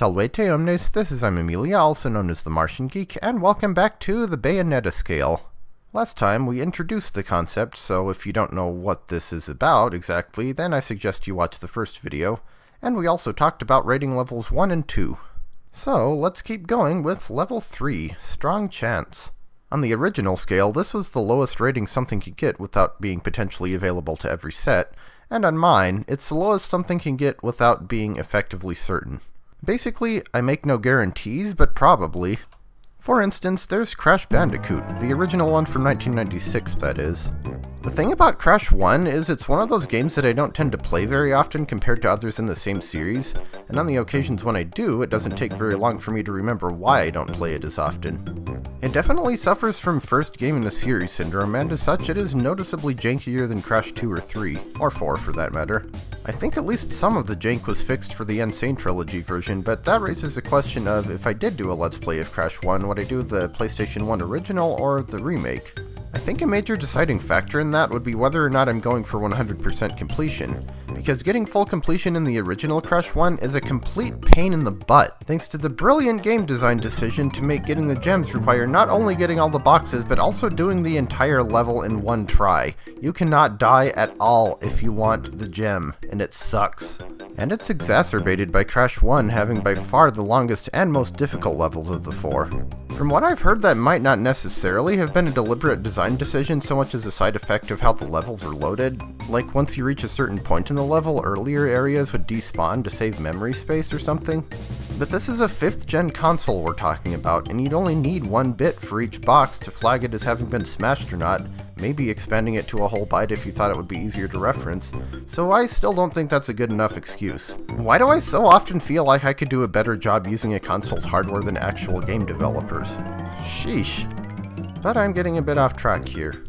Salvete omnes, this is Emilia, also known as TheMartianGeek, and welcome back to the Bayonetta scale. Last time we introduced the concept, so if you don't know what this is about exactly, then I suggest you watch the first video, and we also talked about rating levels 1 and 2. So let's keep going with level 3, Strong Chance. On the original scale, this was the lowest rating something could get without being potentially available to every set, and on mine, it's the lowest something can get without being effectively certain. Basically, I make no guarantees, but probably. For instance, there's Crash Bandicoot, the original one from 1996, that is. The thing about Crash 1 is it's one of those games that I don't tend to play very often compared to others in the same series, and on the occasions when I do, it doesn't take very long for me to remember why I don't play it as often. It definitely suffers from first game in the series syndrome, and as such it is noticeably jankier than Crash 2 or 3, or 4 for that matter. I think at least some of the jank was fixed for the Insane Trilogy version, but that raises the question of if I did do a Let's Play of Crash 1, would I do the PlayStation 1 original or the remake? I think a major deciding factor in that would be whether or not I'm going for 100% completion, because getting full completion in the original Crash 1 is a complete pain in the butt, thanks to the brilliant game design decision to make getting the gems require not only getting all the boxes, but also doing the entire level in one try. You cannot die at all if you want the gem, and it sucks. And it's exacerbated by Crash 1 having by far the longest and most difficult levels of the 4. From what I've heard, that might not necessarily have been a deliberate design decision so much as a side effect of how the levels are loaded. Like, once you reach a certain point in the level, earlier areas would despawn to save memory space or something. But this is a 5th gen console we're talking about, and you'd only need 1 bit for each box to flag it as having been smashed or not, maybe expanding it to a whole byte if you thought it would be easier to reference, so I still don't think that's a good enough excuse. Why do I so often feel like I could do a better job using a console's hardware than actual game developers? Sheesh. But I'm getting a bit off track here.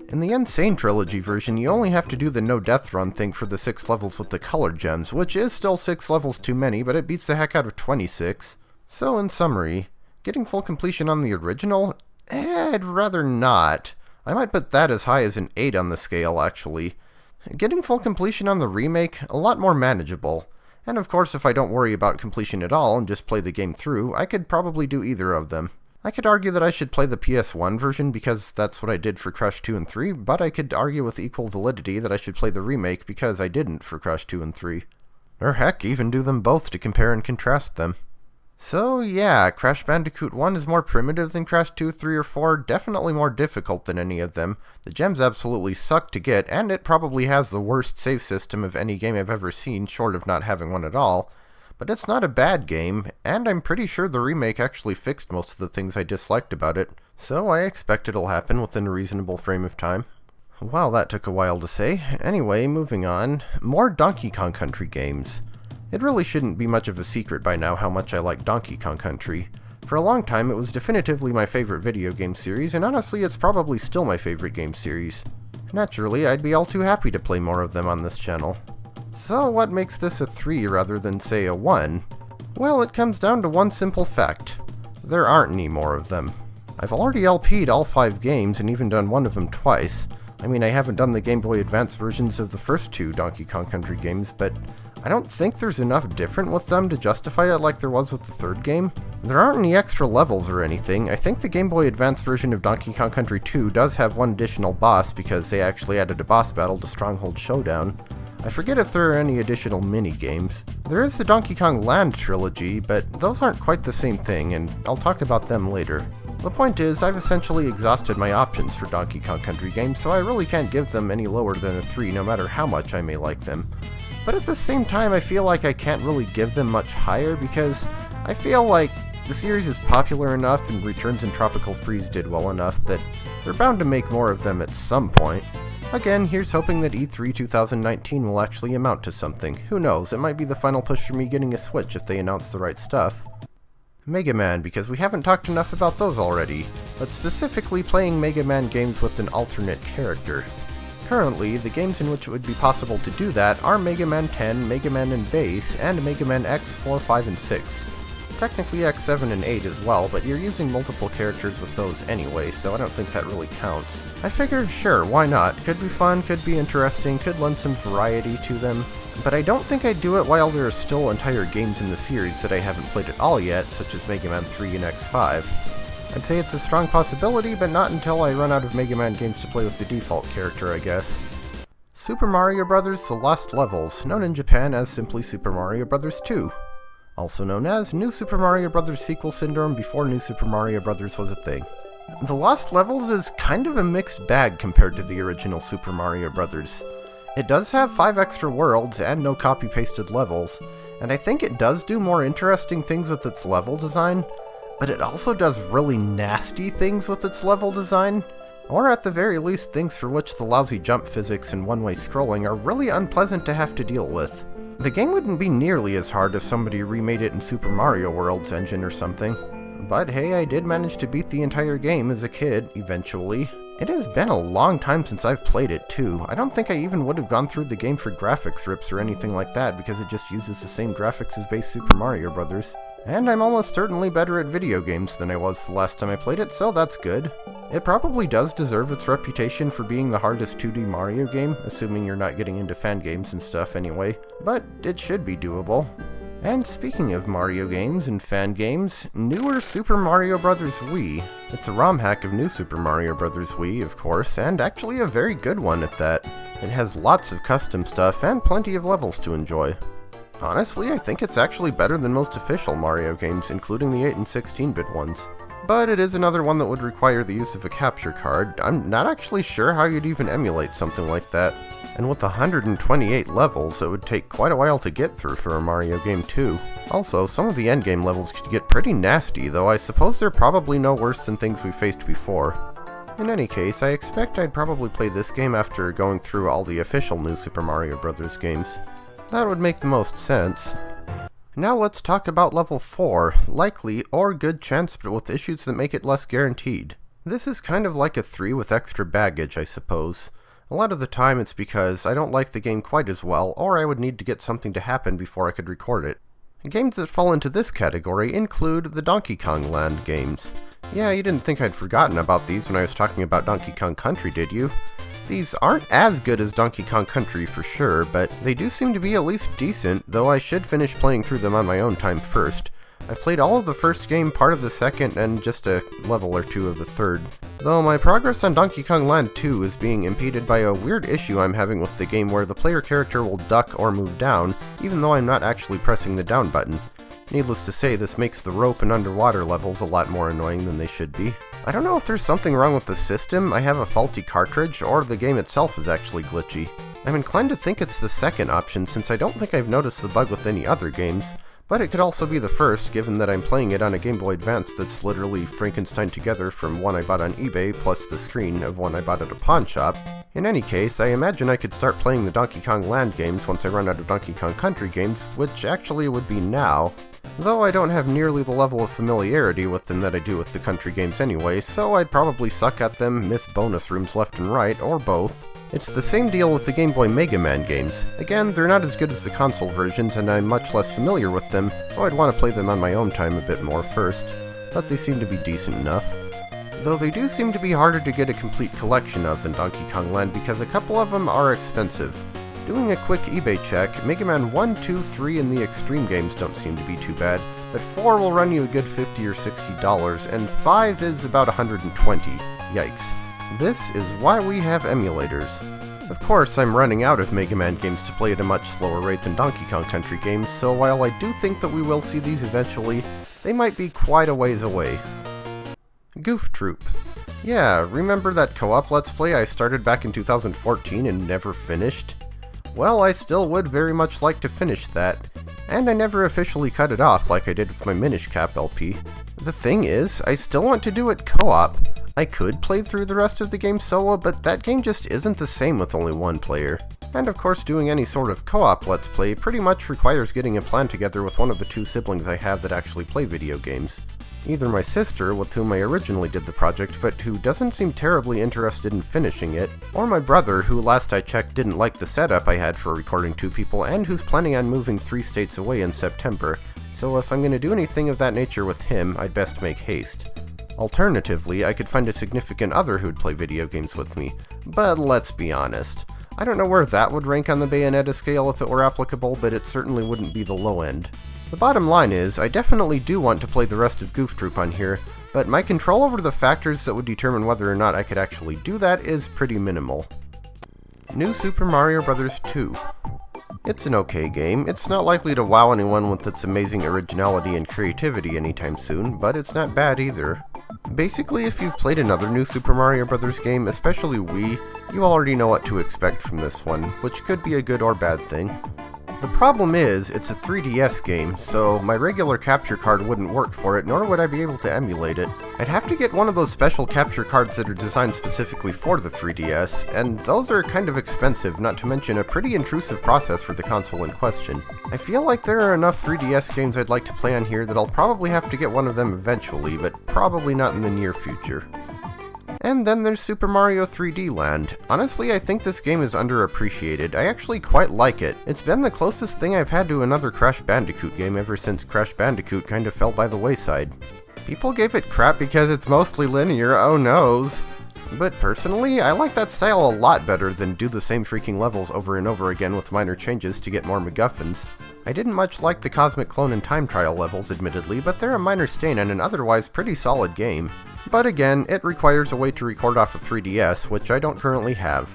In the Insane Trilogy version, you only have to do the no death run thing for the 6 levels with the colored gems, which is still 6 levels too many, but it beats the heck out of 26. So in summary, getting full completion on the original? I'd rather not. I might put that as high as an 8 on the scale, actually. Getting full completion on the remake, a lot more manageable. And of course, if I don't worry about completion at all and just play the game through, I could probably do either of them. I could argue that I should play the PS1 version because that's what I did for Crash 2 and 3, but I could argue with equal validity that I should play the remake because I didn't for Crash 2 and 3. Or heck, even do them both to compare and contrast them. So yeah, Crash Bandicoot 1 is more primitive than Crash 2, 3, or 4, definitely more difficult than any of them. The gems absolutely suck to get, and it probably has the worst save system of any game I've ever seen, short of not having one at all. But it's not a bad game, and I'm pretty sure the remake actually fixed most of the things I disliked about it, so I expect it'll happen within a reasonable frame of time. Well, that took a while to say. Anyway, moving on. More Donkey Kong Country games. It really shouldn't be much of a secret by now how much I like Donkey Kong Country. For a long time, it was definitively my favorite video game series, and honestly, it's probably still my favorite game series. Naturally, I'd be all too happy to play more of them on this channel. So what makes this a 3 rather than, say, a 1? Well, it comes down to one simple fact. There aren't any more of them. I've already LP'd all 5 games and even done one of them twice. I mean, I haven't done the Game Boy Advance versions of the first 2 Donkey Kong Country games, but I don't think there's enough different with them to justify it like there was with the 3rd game. There aren't any extra levels or anything. I think the Game Boy Advance version of Donkey Kong Country 2 does have one additional boss because they actually added a boss battle to Stronghold Showdown. I forget if there are any additional mini-games. There is the Donkey Kong Land trilogy, but those aren't quite the same thing, and I'll talk about them later. The point is, I've essentially exhausted my options for Donkey Kong Country games, so I really can't give them any lower than a 3 no matter how much I may like them. But at the same time, I feel like I can't really give them much higher because I feel like the series is popular enough and Returns and Tropical Freeze did well enough that they're bound to make more of them at some point. Again, here's hoping that E3 2019 will actually amount to something. Who knows, it might be the final push for me getting a Switch if they announce the right stuff. Mega Man, because we haven't talked enough about those already, but specifically playing Mega Man games with an alternate character. Currently, the games in which it would be possible to do that are Mega Man 10, Mega Man in Base, and Mega Man X, 4, 5, and 6. Technically X7 and 8 as well, but you're using multiple characters with those anyway, so I don't think that really counts. I figured, sure, why not? Could be fun, could be interesting, could lend some variety to them. but I don't think I'd do it while there are still entire games in the series that I haven't played at all yet, such as Mega Man 3 and X5. I'd say it's a strong possibility, but not until I run out of Mega Man games to play with the default character, I guess. Super Mario Bros. The Lost Levels, known in Japan as simply Super Mario Bros. 2. Also known as New Super Mario Bros. Sequel Syndrome before New Super Mario Bros. Was a thing. The Lost Levels is kind of a mixed bag compared to the original Super Mario Bros. It does have 5 extra worlds and no copy-pasted levels, and I think it does do more interesting things with its level design, but it also does really nasty things with its level design, or at the very least things for which the lousy jump physics and one-way scrolling are really unpleasant to have to deal with. The game wouldn't be nearly as hard if somebody remade it in Super Mario World's engine or something. But hey, I did manage to beat the entire game as a kid, eventually. It has been a long time since I've played it, too. I don't think I even would have gone through the game for graphics rips or anything like that, because it just uses the same graphics as base Super Mario Bros. And I'm almost certainly better at video games than I was the last time I played it, so that's good. It probably does deserve its reputation for being the hardest 2D Mario game, assuming you're not getting into fan games and stuff anyway, but it should be doable. And speaking of Mario games and fan games, newer Super Mario Bros. Wii. It's a ROM hack of New Super Mario Bros. Wii, of course, and actually a very good one at that. It has lots of custom stuff and plenty of levels to enjoy. Honestly, I think it's actually better than most official Mario games, including the 8 and 16-bit ones. But it is another one that would require the use of a capture card. I'm not actually sure how you'd even emulate something like that. And with 128 levels, it would take quite a while to get through for a Mario game too. Also, some of the endgame levels could get pretty nasty, though I suppose they're probably no worse than things we faced before. In any case, I expect I'd probably play this game after going through all the official New Super Mario Bros. Games. That would make the most sense. Now let's talk about level 4, likely or good chance but with issues that make it less guaranteed. This is kind of like a 3 with extra baggage, I suppose. A lot of the time it's because I don't like the game quite as well, or I would need to get something to happen before I could record it. Games that fall into this category include the Donkey Kong Land games. Yeah, you didn't think I'd forgotten about these when I was talking about Donkey Kong Country, did you? These aren't as good as Donkey Kong Country for sure, but they do seem to be at least decent, though I should finish playing through them on my own time first. I've played all of the first game, part of the second, and just a level or two of the third. Though my progress on Donkey Kong Land 2 is being impeded by a weird issue I'm having with the game where the player character will duck or move down, even though I'm not actually pressing the down button. Needless to say, this makes the rope and underwater levels a lot more annoying than they should be. I don't know if there's something wrong with the system, I have a faulty cartridge, or the game itself is actually glitchy. I'm inclined to think it's the second option since I don't think I've noticed the bug with any other games, but it could also be the first given that I'm playing it on a Game Boy Advance that's literally Frankenstein together from one I bought on eBay plus the screen of one I bought at a pawn shop. In any case, I imagine I could start playing the Donkey Kong Land games once I run out of Donkey Kong Country games, which actually would be now. Though I don't have nearly the level of familiarity with them that I do with the country games anyway, so I'd probably suck at them, miss bonus rooms left and right, or both. It's the same deal with the Game Boy Mega Man games. Again, they're not as good as the console versions, and I'm much less familiar with them, so I'd want to play them on my own time a bit more first, but they seem to be decent enough. Though they do seem to be harder to get a complete collection of than Donkey Kong Land because a couple of them are expensive. Doing a quick eBay check, Mega Man 1, 2, 3, and the Extreme games don't seem to be too bad, but 4 will run you a good $50 or $60, and 5 is about $120. Yikes. This is why we have emulators. Of course, I'm running out of Mega Man games to play at a much slower rate than Donkey Kong Country games, so while I do think that we will see these eventually, they might be quite a ways away. Goof Troop. Yeah, remember that co-op Let's Play I started back in 2014 and never finished? Well, I still would very much like to finish that, and I never officially cut it off like I did with my Minish Cap LP. The thing is, I still want to do it co-op. I could play through the rest of the game solo, but that game just isn't the same with only one player. And of course, doing any sort of co-op Let's Play pretty much requires getting a plan together with one of the 2 siblings I have that actually play video games. Either my sister, with whom I originally did the project, but who doesn't seem terribly interested in finishing it, or my brother, who last I checked didn't like the setup I had for recording 2 people, and who's planning on moving 3 states away in September, so if I'm going to do anything of that nature with him, I'd best make haste. Alternatively, I could find a significant other who'd play video games with me, but let's be honest. I don't know where that would rank on the Bayonetta scale if it were applicable, but it certainly wouldn't be the low end. The bottom line is, I definitely do want to play the rest of Goof Troop on here, but my control over the factors that would determine whether or not I could actually do that is pretty minimal. New Super Mario Bros. 2. It's an okay game. It's not likely to wow anyone with its amazing originality and creativity anytime soon, but it's not bad either. Basically, if you've played another New Super Mario Bros. Game, especially Wii, you already know what to expect from this one, which could be a good or bad thing. The problem is, it's a 3DS game, so my regular capture card wouldn't work for it, nor would I be able to emulate it. I'd have to get one of those special capture cards that are designed specifically for the 3DS, and those are kind of expensive, not to mention a pretty intrusive process for the console in question. I feel like there are enough 3DS games I'd like to play on here that I'll probably have to get one of them eventually, but probably not in the near future. And then there's Super Mario 3D Land. Honestly, I think this game is underappreciated. I actually quite like it. It's been the closest thing I've had to another Crash Bandicoot game ever since Crash Bandicoot kind of fell by the wayside. People gave it crap because it's mostly linear, oh noes. But personally, I like that style a lot better than do the same freaking levels over and over again with minor changes to get more MacGuffins. I didn't much like the Cosmic Clone and Time Trial levels, admittedly, but they're a minor stain on an otherwise pretty solid game. But again, it requires a way to record off a 3DS, which I don't currently have.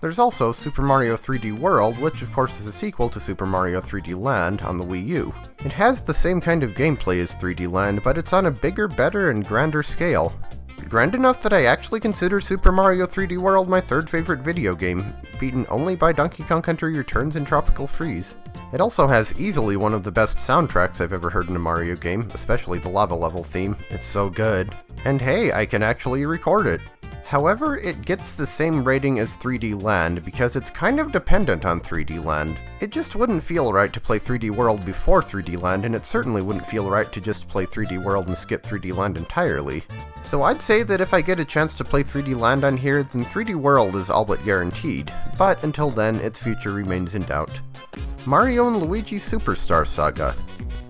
There's also Super Mario 3D World, which of course is a sequel to Super Mario 3D Land on the Wii U. It has the same kind of gameplay as 3D Land, but it's on a bigger, better, and grander scale. Grand enough that I actually consider Super Mario 3D World my third favorite video game, beaten only by Donkey Kong Country Returns and Tropical Freeze. It also has easily one of the best soundtracks I've ever heard in a Mario game, especially the lava level theme. It's so good. And hey, I can actually record it. However, it gets the same rating as 3D Land because it's kind of dependent on 3D Land. It just wouldn't feel right to play 3D World before 3D Land, and it certainly wouldn't feel right to just play 3D World and skip 3D Land entirely. So I'd say that if I get a chance to play 3D Land on here, then 3D World is all but guaranteed, but until then, its future remains in doubt. Mario and Luigi Superstar Saga.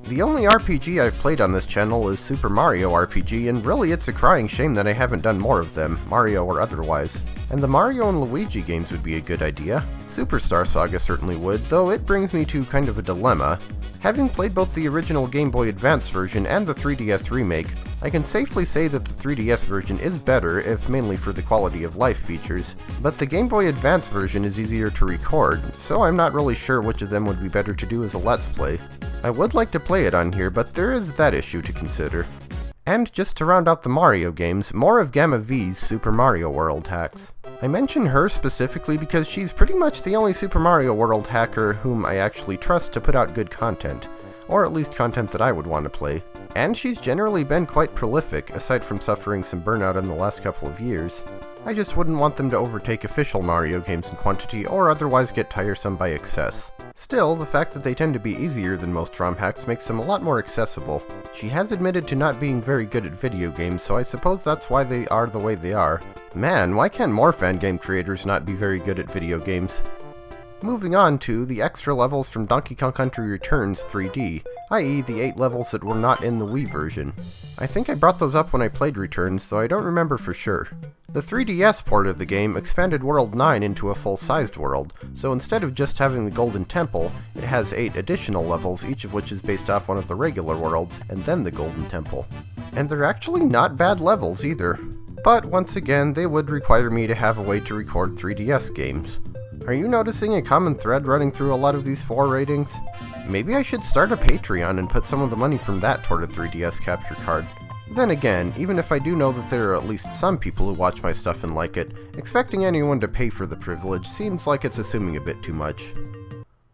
The only RPG I've played on this channel is Super Mario RPG, and really it's a crying shame that I haven't done more of them, Mario or otherwise. And the Mario and Luigi games would be a good idea. Superstar Saga certainly would, though it brings me to kind of a dilemma. Having played both the original Game Boy Advance version and the 3DS remake, I can safely say that the 3DS version is better, if mainly for the quality of life features, but the Game Boy Advance version is easier to record, so I'm not really sure which of them would be better to do as a Let's Play. I would like to play it on here, but there is that issue to consider. And just to round out the Mario games, more of Gamma V's Super Mario World hacks. I mention her specifically because she's pretty much the only Super Mario World hacker whom I actually trust to put out good content, or at least content that I would want to play. And she's generally been quite prolific, aside from suffering some burnout in the last couple of years. I just wouldn't want them to overtake official Mario games in quantity or otherwise get tiresome by excess. Still, the fact that they tend to be easier than most ROM hacks makes them a lot more accessible. She has admitted to not being very good at video games, so I suppose that's why they are the way they are. Man, why can more fan game creators not be very good at video games? Moving on to the extra levels from Donkey Kong Country Returns 3D, i.e. the 8 levels that were not in the Wii version. I think I brought those up when I played Returns, though I don't remember for sure. The 3DS port of the game expanded World 9 into a full-sized world, so instead of just having the Golden Temple, it has 8 additional levels, each of which is based off one of the regular worlds, and then the Golden Temple. And they're actually not bad levels either. But once again, they would require me to have a way to record 3DS games. Are you noticing a common thread running through a lot of these 4 ratings? Maybe I should start a Patreon and put some of the money from that toward a 3DS capture card. Then again, even if I do know that there are at least some people who watch my stuff and like it, expecting anyone to pay for the privilege seems like it's assuming a bit too much.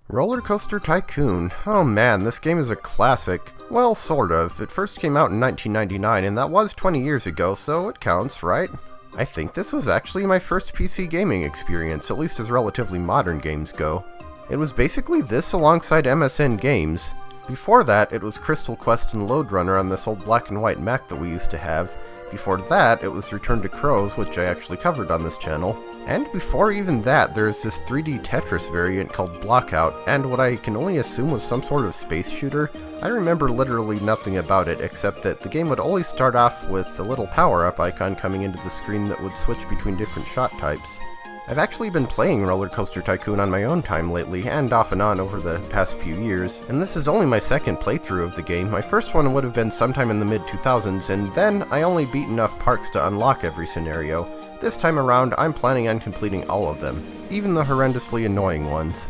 RollerCoaster Tycoon. Oh man, this game is a classic. Well, sort of. It first came out in 1999, and that was 20 years ago, so it counts, right? I think this was actually my first PC gaming experience, at least as relatively modern games go. It was basically this alongside MSN Games. Before that, it was Crystal Quest and Lode Runner on this old black and white Mac that we used to have. Before that, it was Return to Crows, which I actually covered on this channel. And before even that, there's this 3D Tetris variant called Blockout, and what I can only assume was some sort of space shooter. I remember literally nothing about it, except that the game would always start off with a little power-up icon coming into the screen that would switch between different shot types. I've actually been playing RollerCoaster Tycoon on my own time lately, and off and on over the past few years, and this is only my second playthrough of the game. My first one would have been sometime in the mid-2000s, and then I only beat enough parks to unlock every scenario. This time around, I'm planning on completing all of them, even the horrendously annoying ones.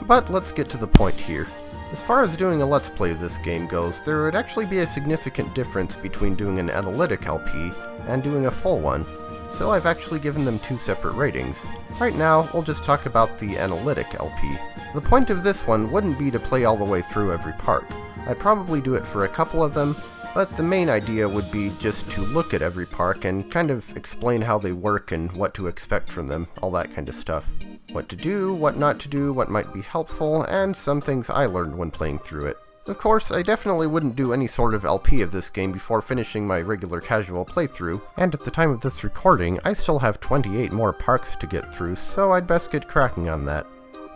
But let's get to the point here. As far as doing a Let's Play of this game goes, there would actually be a significant difference between doing an analytic LP and doing a full one. So I've actually given them two separate ratings. Right now, we'll just talk about the analytic LP. The point of this one wouldn't be to play all the way through every park. I'd probably do it for a couple of them, but the main idea would be just to look at every park and kind of explain how they work and what to expect from them, all that kind of stuff. What to do, what not to do, what might be helpful, and some things I learned when playing through it. Of course, I definitely wouldn't do any sort of LP of this game before finishing my regular casual playthrough, and at the time of this recording, I still have 28 more parks to get through, so I'd best get cracking on that.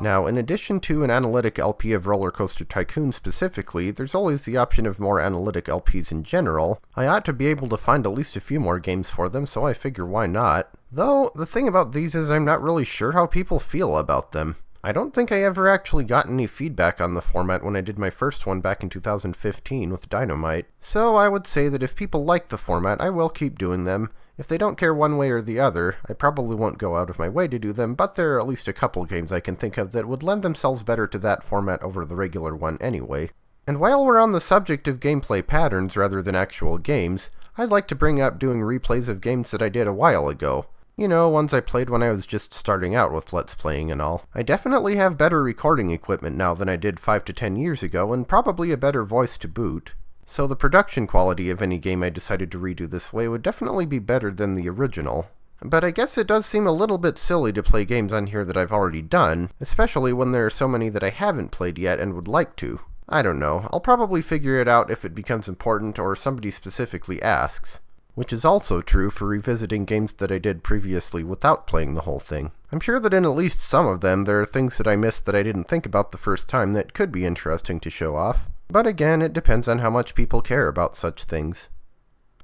Now, in addition to an analytic LP of RollerCoaster Tycoon specifically, there's always the option of more analytic LPs in general. I ought to be able to find at least a few more games for them, so I figure why not. Though, the thing about these is I'm not really sure how people feel about them. I don't think I ever actually got any feedback on the format when I did my first one back in 2015 with Dynamite, so I would say that if people like the format, I will keep doing them. If they don't care one way or the other, I probably won't go out of my way to do them, but there are at least a couple games I can think of that would lend themselves better to that format over the regular one anyway. And while we're on the subject of gameplay patterns rather than actual games, I'd like to bring up doing replays of games that I did a while ago. You know, ones I played when I was just starting out with Let's Playing and all. I definitely have better recording equipment now than I did 5 to 10 years ago, and probably a better voice to boot. So the production quality of any game I decided to redo this way would definitely be better than the original. But I guess it does seem a little bit silly to play games on here that I've already done, especially when there are so many that I haven't played yet and would like to. I don't know, I'll probably figure it out if it becomes important or somebody specifically asks. Which is also true for revisiting games that I did previously without playing the whole thing. I'm sure that in at least some of them there are things that I missed that I didn't think about the first time that could be interesting to show off. But again, it depends on how much people care about such things.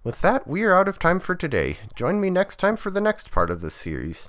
With that, we are out of time for today. Join me next time for the next part of this series.